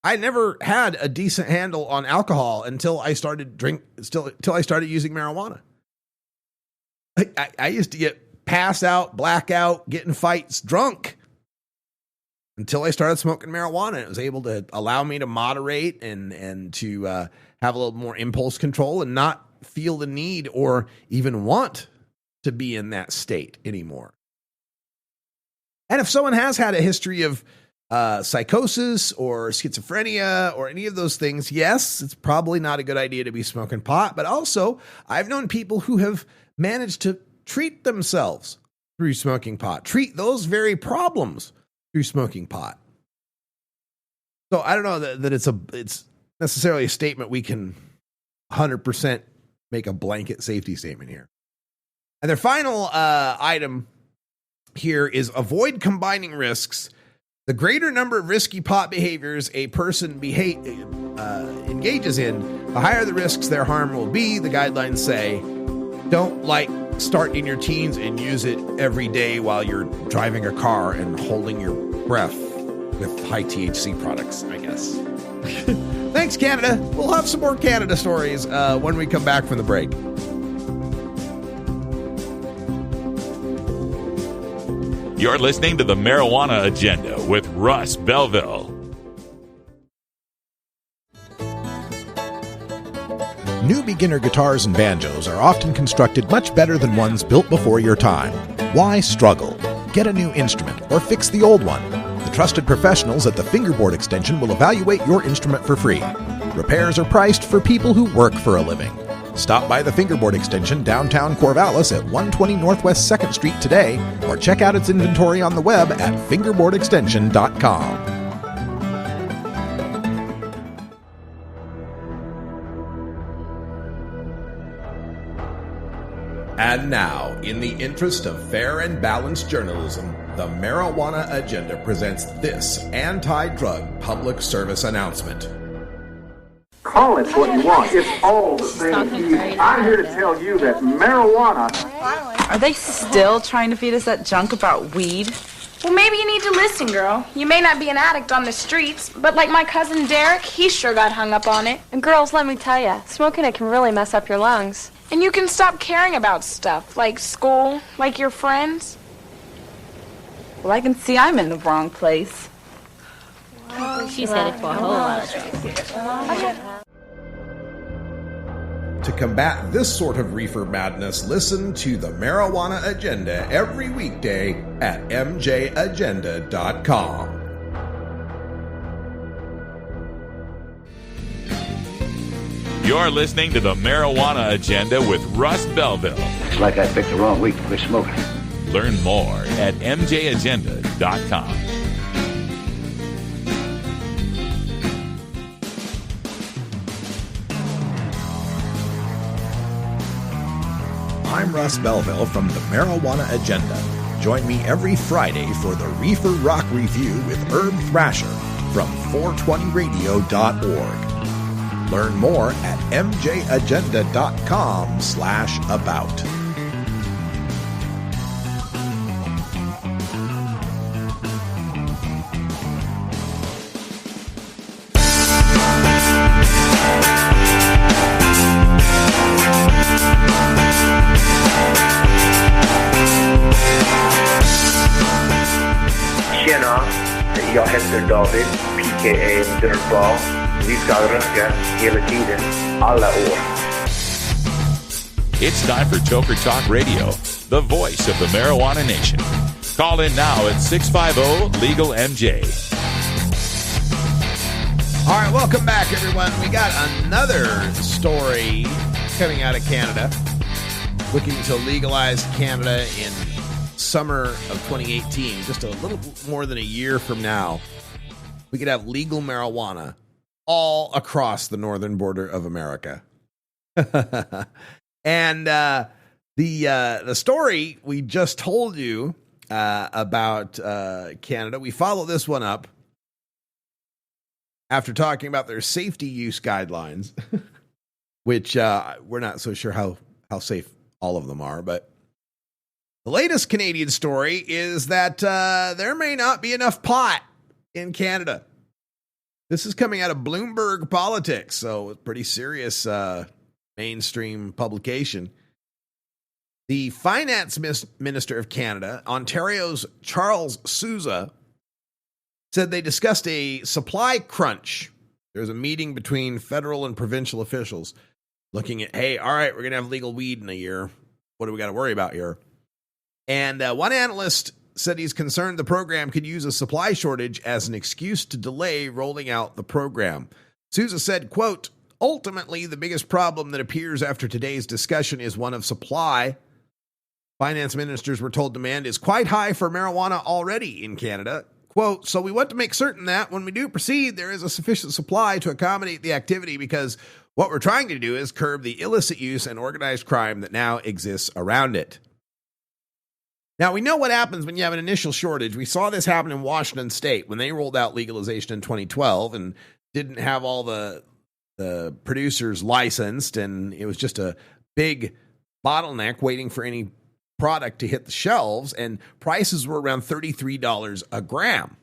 Speaker 9: I never had a decent handle on alcohol until I started till I started using marijuana. I used to get passed out, blackout, get in fights, drunk until I started smoking marijuana. It was able to allow me to moderate and to have a little more impulse control and not feel the need or even want to be in that state anymore. And if someone has had a history of psychosis or schizophrenia or any of those things, yes, it's probably not a good idea to be smoking pot. But also, I've known people who have managed to treat themselves through smoking pot, treat those very problems through smoking pot. So I don't know that it's necessarily a statement we can 100% make a blanket safety statement here. And their final item here is avoid combining risks. The greater number of risky pot behaviors a person engages in, the higher the risks their harm will be. The guidelines say, don't start in your teens and use it every day while you're driving a car and holding your breath with high THC products, I guess. Thanks, Canada. We'll have some more Canada stories when we come back from the break.
Speaker 3: You're listening to the Marijuana Agenda with Russ Belville.
Speaker 18: New beginner guitars and banjos are often constructed much better than ones built before your time. Why struggle? Get a new instrument or fix the old one. The trusted professionals at the Fingerboard Extension will evaluate your instrument for free. Repairs are priced for people who work for a living. Stop by the Fingerboard Extension downtown Corvallis at 120 Northwest 2nd Street today, or check out its inventory on the web at fingerboardextension.com.
Speaker 9: And now, in the interest of fair and balanced journalism, the Marijuana Agenda presents this anti-drug public service announcement.
Speaker 19: Call it what you want. It's all the same. I'm here to tell you that marijuana...
Speaker 20: Are they still trying to feed us that junk about weed?
Speaker 21: Well, maybe you need to listen, girl. You may not be an addict on the streets, but like my cousin Derek, he sure got hung up on it.
Speaker 22: And girls, let me tell you, smoking it can really mess up your lungs.
Speaker 21: And you can stop caring about stuff, like school, like your friends.
Speaker 20: Well, I can see I'm in the wrong place.
Speaker 22: She's headed for a whole lot of trouble.
Speaker 9: To combat this sort of reefer madness, listen to the Marijuana Agenda every weekday at mjagenda.com.
Speaker 3: You're listening to the Marijuana Agenda with Russ Belville.
Speaker 23: It's like I picked the wrong week to quit smoking.
Speaker 3: Learn more at mjagenda.com.
Speaker 18: I'm Russ Belville from the Marijuana Agenda. Join me every Friday for the Reefer Rock Review with Herb Thrasher from 420radio.org. Learn more at mjagenda.com/about.
Speaker 24: Tjena, jag heter David, PKA Dirtball. Vi ska röka hela tiden, alla år.
Speaker 3: It's time for Toker Talk Radio, the voice of the marijuana nation. Call in now at 650-LEGAL-MJ.
Speaker 9: All right, welcome back, everyone. We got another story coming out of Canada, looking to legalize Canada in summer of 2018, just a little more than a year from now. We could have legal marijuana all across the northern border of America. And the story we just told you about Canada, we follow this one up after talking about their safety use guidelines, which we're not so sure how safe all of them are, but The latest Canadian story is that there may not be enough pot in Canada. This is coming out of Bloomberg Politics, so it's pretty serious mainstream publication. The finance minister of Canada, Ontario's Charles Sousa, said they discussed a supply crunch. There's a meeting between federal and provincial officials looking at, hey, all right, we're going to have legal weed in a year. What do we got to worry about here? And one analyst said he's concerned the program could use a supply shortage as an excuse to delay rolling out the program. Sousa said, quote, ultimately, the biggest problem that appears after today's discussion is one of supply. Finance ministers were told demand is quite high for marijuana already in Canada. Quote, so we want to make certain that when we do proceed, there is a sufficient supply to accommodate the activity because what we're trying to do is curb the illicit use and organized crime that now exists around it. Now, we know what happens when you have an initial shortage. We saw this happen in Washington State when they rolled out legalization in 2012 and didn't have all the producers licensed, and it was just a big bottleneck waiting for any product to hit the shelves, and prices were around $33 a gram.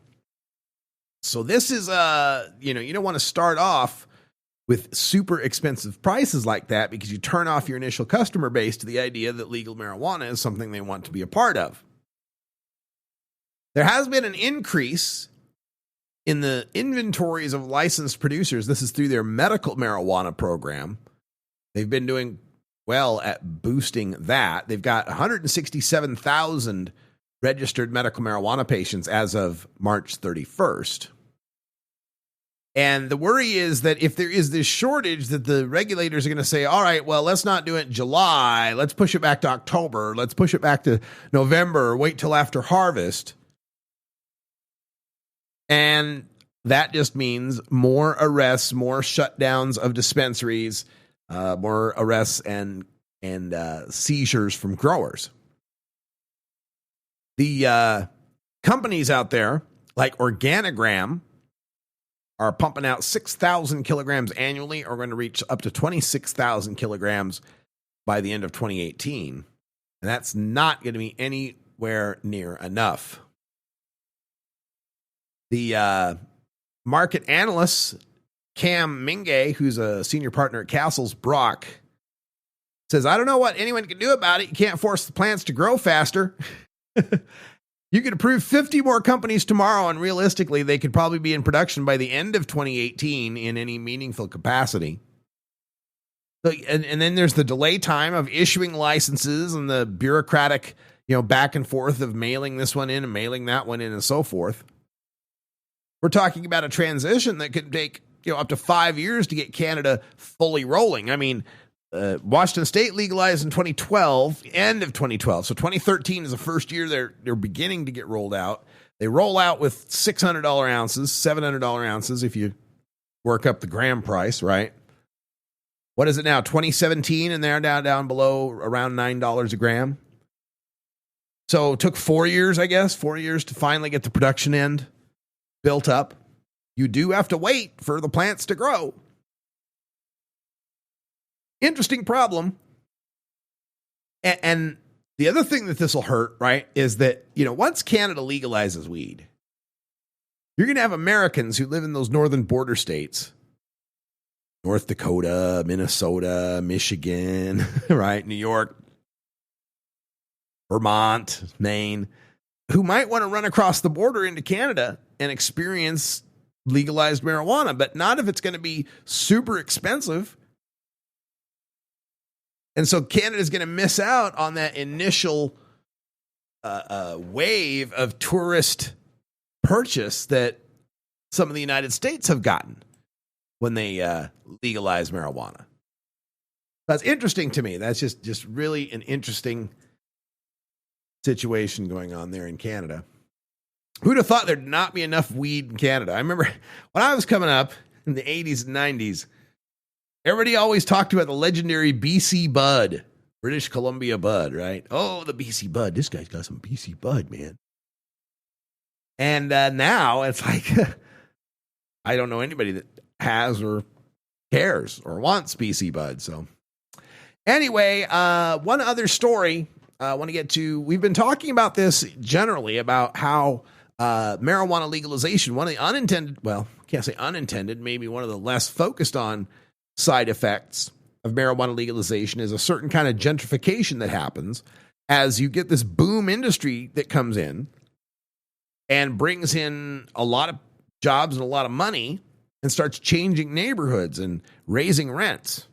Speaker 9: So this is, you don't want to start off with super expensive prices like that because you turn off your initial customer base to the idea that legal marijuana is something they want to be a part of. There has been an increase in the inventories of licensed producers. This is through their medical marijuana program. They've been doing well at boosting that. They've got 167,000 registered medical marijuana patients as of March 31st. And the worry is that if there is this shortage, that the regulators are going to say, all right, well, let's not do it in July. Let's push it back to October. Let's push it back to November. Wait till after harvest. And that just means more arrests, more shutdowns of dispensaries, more arrests and seizures from growers. The companies out there like Organigram are pumping out 6,000 kilograms annually, are going to reach up to 26,000 kilograms by the end of 2018. And that's not going to be anywhere near enough. The market analyst, Cam Minge, who's a senior partner at Castles Brock, says, I don't know what anyone can do about it. You can't force the plants to grow faster. You could approve 50 more companies tomorrow, and realistically, they could probably be in production by the end of 2018 in any meaningful capacity. And then there's the delay time of issuing licenses and the bureaucratic, back and forth of mailing this one in and mailing that one in and so forth. We're talking about a transition that could take, up to 5 years to get Canada fully rolling. I mean, Washington State legalized in 2012, end of 2012. So 2013 is the first year they're beginning to get rolled out. They roll out with $600 ounces, $700 ounces if you work up the gram price, right? What is it now? 2017, and they're down below around $9 a gram. So it took 4 years, I guess, 4 years to finally get the production end built up. You do have to wait for the plants to grow. Interesting problem. And the other thing that this will hurt, right, is that, once Canada legalizes weed, you're going to have Americans who live in those northern border states, North Dakota, Minnesota, Michigan, right, New York, Vermont, Maine, who might want to run across the border into Canada and experience legalized marijuana, but not if it's going to be super expensive. And so Canada's going to miss out on that initial wave of tourist purchase that some of the United States have gotten when they legalize marijuana. That's interesting to me. That's just really an interesting situation going on there in Canada. Who'd have thought there'd not be enough weed in Canada? I remember when I was coming up in the 80s and 90s, everybody always talked about the legendary BC Bud, British Columbia Bud, right? Oh, the BC Bud. This guy's got some BC Bud, man. And now it's like, I don't know anybody that has or cares or wants BC Bud. So anyway, one other story I want to get to, we've been talking about this generally about how marijuana legalization, one of the unintended, well, I can't say unintended, maybe one of the less focused on side effects of marijuana legalization is a certain kind of gentrification that happens as you get this boom industry that comes in and brings in a lot of jobs and a lot of money and starts changing neighborhoods and raising rents.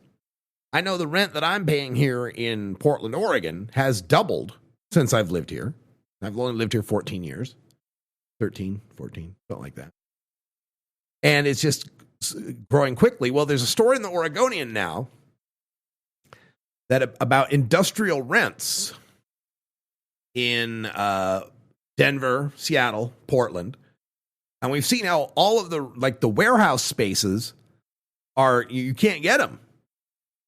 Speaker 9: I know the rent that I'm paying here in Portland, Oregon has doubled since I've lived here. I've only lived here 14 years, 13, 14, something like that. And it's just growing quickly. Well, there's a story in the Oregonian now that about industrial rents in Denver, Seattle, Portland. And we've seen how all of the warehouse spaces are, you can't get them.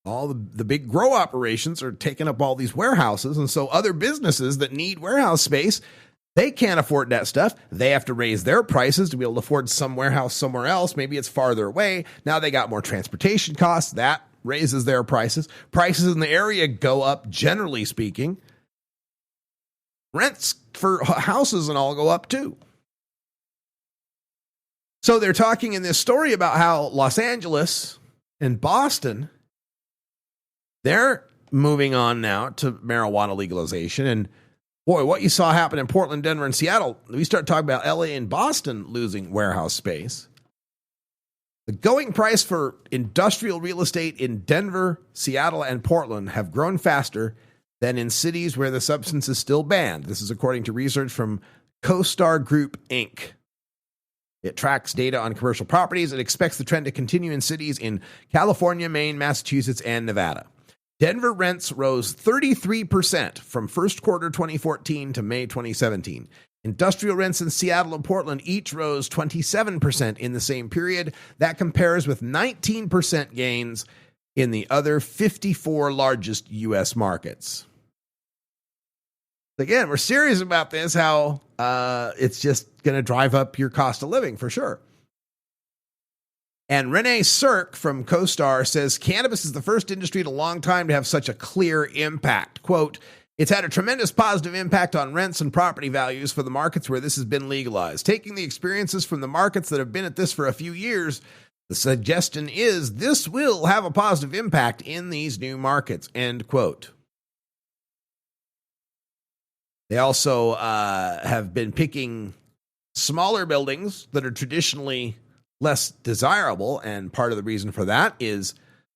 Speaker 9: All the big grow operations are taking up all these warehouses. And so other businesses that need warehouse space, they can't afford that stuff. They have to raise their prices to be able to afford some warehouse somewhere else. Maybe it's farther away. Now they got more transportation costs. That raises their prices. Prices in the area go up, generally speaking. Rents for houses and all go up too. So they're talking in this story about how Los Angeles and Boston, they're moving on now to marijuana legalization. And boy, what you saw happen in Portland, Denver, and Seattle, we start talking about LA and Boston losing warehouse space. The going price for industrial real estate in Denver, Seattle, and Portland have grown faster than in cities where the substance is still banned. This is according to research from CoStar Group, Inc. It tracks data on commercial properties. It expects the trend to continue in cities in California, Maine, Massachusetts, and Nevada. Denver rents rose 33% from first quarter 2014 to May 2017. Industrial rents in Seattle and Portland each rose 27% in the same period. That compares with 19% gains in the other 54 largest U.S. markets. Again, we're serious about this, how it's just going to drive up your cost of living for sure. And Renee Cirque from CoStar says, cannabis is the first industry in a long time to have such a clear impact. Quote, it's had a tremendous positive impact on rents and property values for the markets where this has been legalized. Taking the experiences from the markets that have been at this for a few years, the suggestion is this will have a positive impact in these new markets, end quote. They also have been picking smaller buildings that are traditionally less desirable, and part of the reason for that is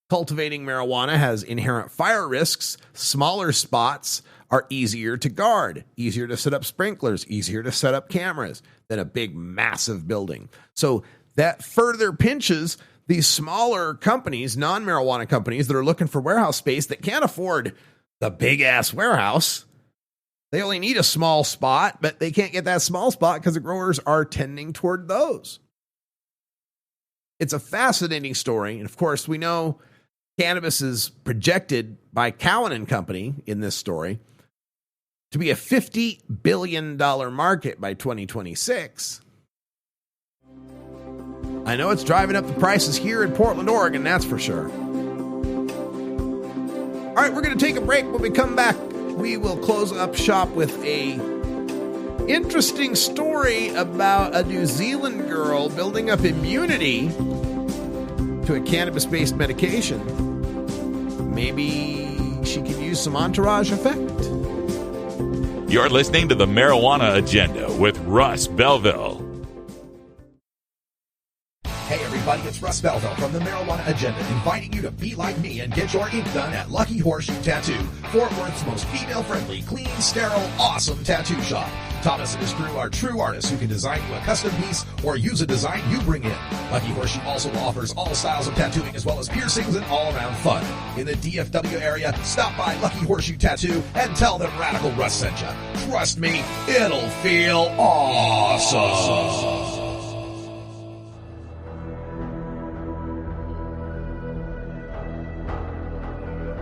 Speaker 9: cultivating marijuana has inherent fire risks. Smaller spots are easier to guard, easier to set up sprinklers, easier to set up cameras than a big, massive building. So that further pinches these smaller companies, non-marijuana companies that are looking for warehouse space that can't afford the big-ass warehouse. They only need a small spot, but they can't get that small spot because the growers are tending toward those. It's a fascinating story. And of course, we know cannabis is projected by Cowen and Company in this story to be a $50 billion market by 2026. I know it's driving up the prices here in Portland, Oregon, that's for sure. All right, we're going to take a break. When we come back, we will close up shop with a interesting story about a New Zealand girl building up immunity to a cannabis-based medication. Maybe she could use some entourage effect.
Speaker 3: You're listening to the Marijuana Agenda with Russ Belville.
Speaker 18: Hey everybody, it's Russ Belville from the Marijuana Agenda, inviting you to be like me and get your ink done at Lucky Horseshoe Tattoo, Fort Worth's most female-friendly, clean, sterile, awesome tattoo shop. Thomas and his crew are true artists who can design you a custom piece or use a design you bring in. Lucky Horseshoe also offers all styles of tattooing as well as piercings and all-around fun. In the DFW area, stop by Lucky Horseshoe Tattoo and tell them Radical Russ sent you. Trust me, it'll feel awesome.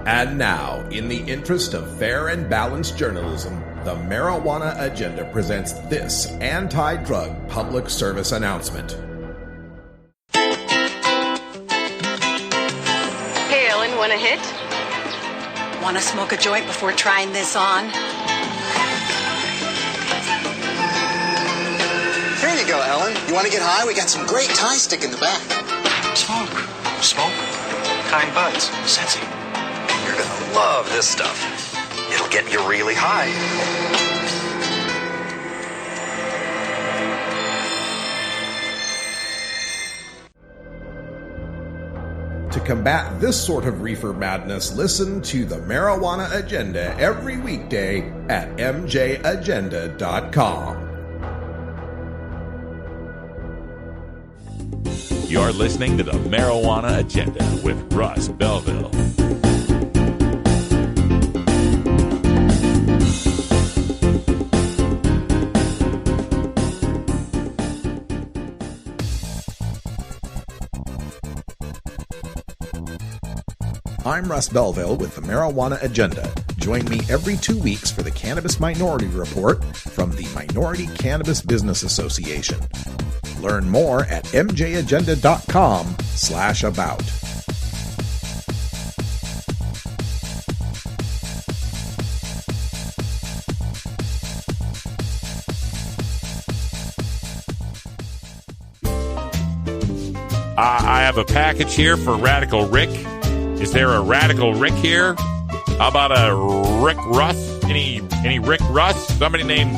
Speaker 18: And now, in the interest of fair and balanced journalism, the Marijuana Agenda presents this anti-drug public service announcement.
Speaker 17: Hey, Ellen, want a hit?
Speaker 1: Want to smoke a joint before trying this on?
Speaker 2: Here you go, Ellen. You want to get high? We got some great Thai stick in the back.
Speaker 5: Smoke. Kind buds. Sensei. You're gonna love this stuff. It'll get you really high.
Speaker 9: To combat this sort of reefer madness, listen to the Marijuana Agenda every weekday at mjagenda.com.
Speaker 3: You're listening to the Marijuana Agenda with Russ Belville.
Speaker 18: I'm Russ Belville with the Marijuana Agenda. Join me every 2 weeks for the Cannabis Minority Report from the Minority Cannabis Business Association. Learn more at mjagenda.com/about.
Speaker 3: I have a package here for Radical Rick. Is there a Radical Rick here? How about a Rick Russ? Any Rick Russ? Somebody named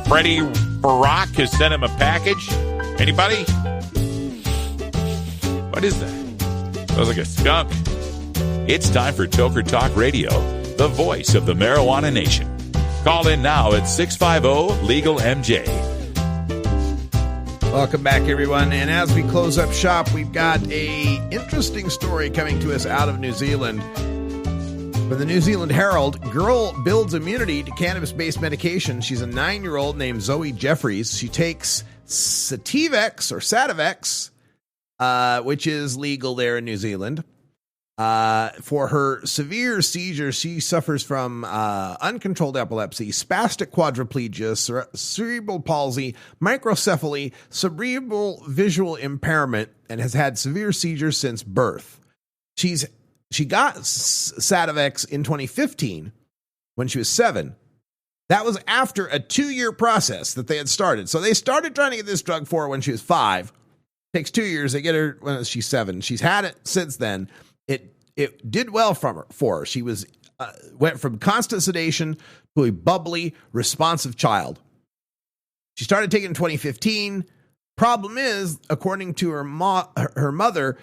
Speaker 3: Freddie Barack has sent him a package. Anybody? What is that? Sounds like a skunk. It's time for Toker Talk Radio, the voice of the marijuana nation. Call in now at 650-LEGAL-MJ.
Speaker 9: Welcome back, everyone. And as we close up shop, we've got a interesting story coming to us out of New Zealand. From the New Zealand Herald, girl builds immunity to cannabis-based medication. She's a 9-year-old named Zoe Jeffries. She takes Sativex or Sativex, which is legal there in New Zealand. For her severe seizures, she suffers from uncontrolled epilepsy, spastic quadriplegia, cerebral palsy, microcephaly, cerebral visual impairment, and has had severe seizures since birth. She got Sativex in 2015 when she was 7. That was after a 2-year process that they had started. So they started trying to get this drug for her when she was 5. Takes 2 years. They get her when she's 7. She's had it since then. It did well for her. She went from constant sedation to a bubbly, responsive child. She started taking it in 2015. Problem is, according to her mother,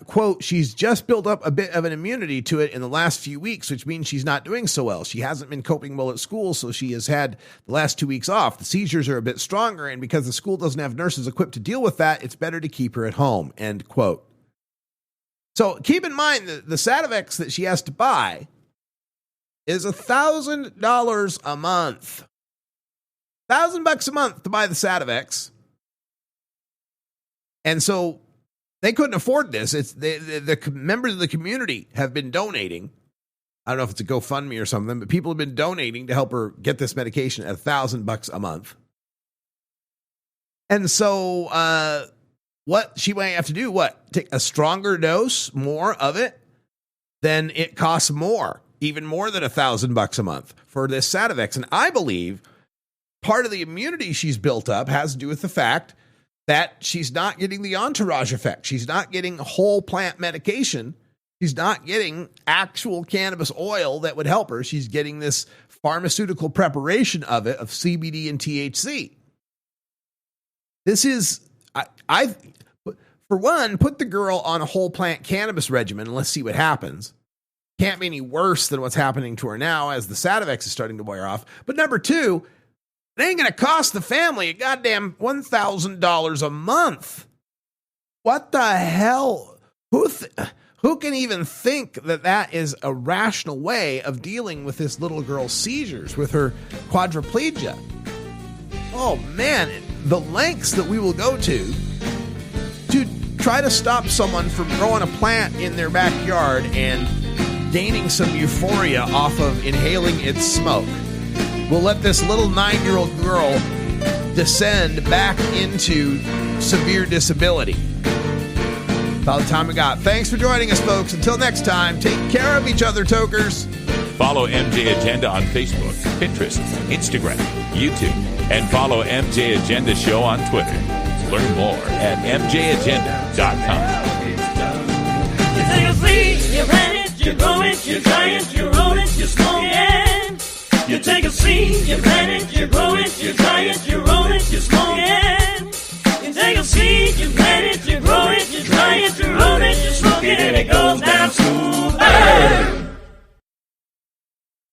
Speaker 9: quote, she's just built up a bit of an immunity to it in the last few weeks, which means she's not doing so well. She hasn't been coping well at school, so she has had the last 2 weeks off. The seizures are a bit stronger, and because the school doesn't have nurses equipped to deal with that, it's better to keep her at home, end quote. So keep in mind that the Sativex that she has to buy is $1,000 a month. $1,000 a month to buy the Sativex. And so they couldn't afford this. It's the members of the community have been donating. I don't know if it's a GoFundMe or something, but people have been donating to help her get this medication at $1,000 a month. And so, what she might have to do, take a stronger dose, more of it, then it costs more, even more than $1,000 a month for this Sativex. And I believe part of the immunity she's built up has to do with the fact that she's not getting the entourage effect. She's not getting whole plant medication. She's not getting actual cannabis oil that would help her. She's getting this pharmaceutical preparation of it, of CBD and THC. This is, for one, put the girl on a whole plant cannabis regimen and let's see what happens. Can't be any worse than what's happening to her now as the Sativex is starting to wear off. But number two, it ain't going to cost the family a goddamn $1,000 a month. What the hell? Who can even think that that is a rational way of dealing with this little girl's seizures, with her quadriplegia? Oh, man, the lengths that we will go to try to stop someone from growing a plant in their backyard and gaining some euphoria off of inhaling its smoke. We'll let this little 9-year-old girl descend back into severe disability. That's all the time we got. Thanks for joining us, folks. Until next time, take care of each other, tokers.
Speaker 3: Follow MJ Agenda on Facebook, Pinterest, Instagram, YouTube, and follow MJ Agenda Show on Twitter. Learn more at mjagenda.com.
Speaker 7: You take a seed, you plant it, you grow it, you dry it, you roll it, you smoke it. You take a seed, you plant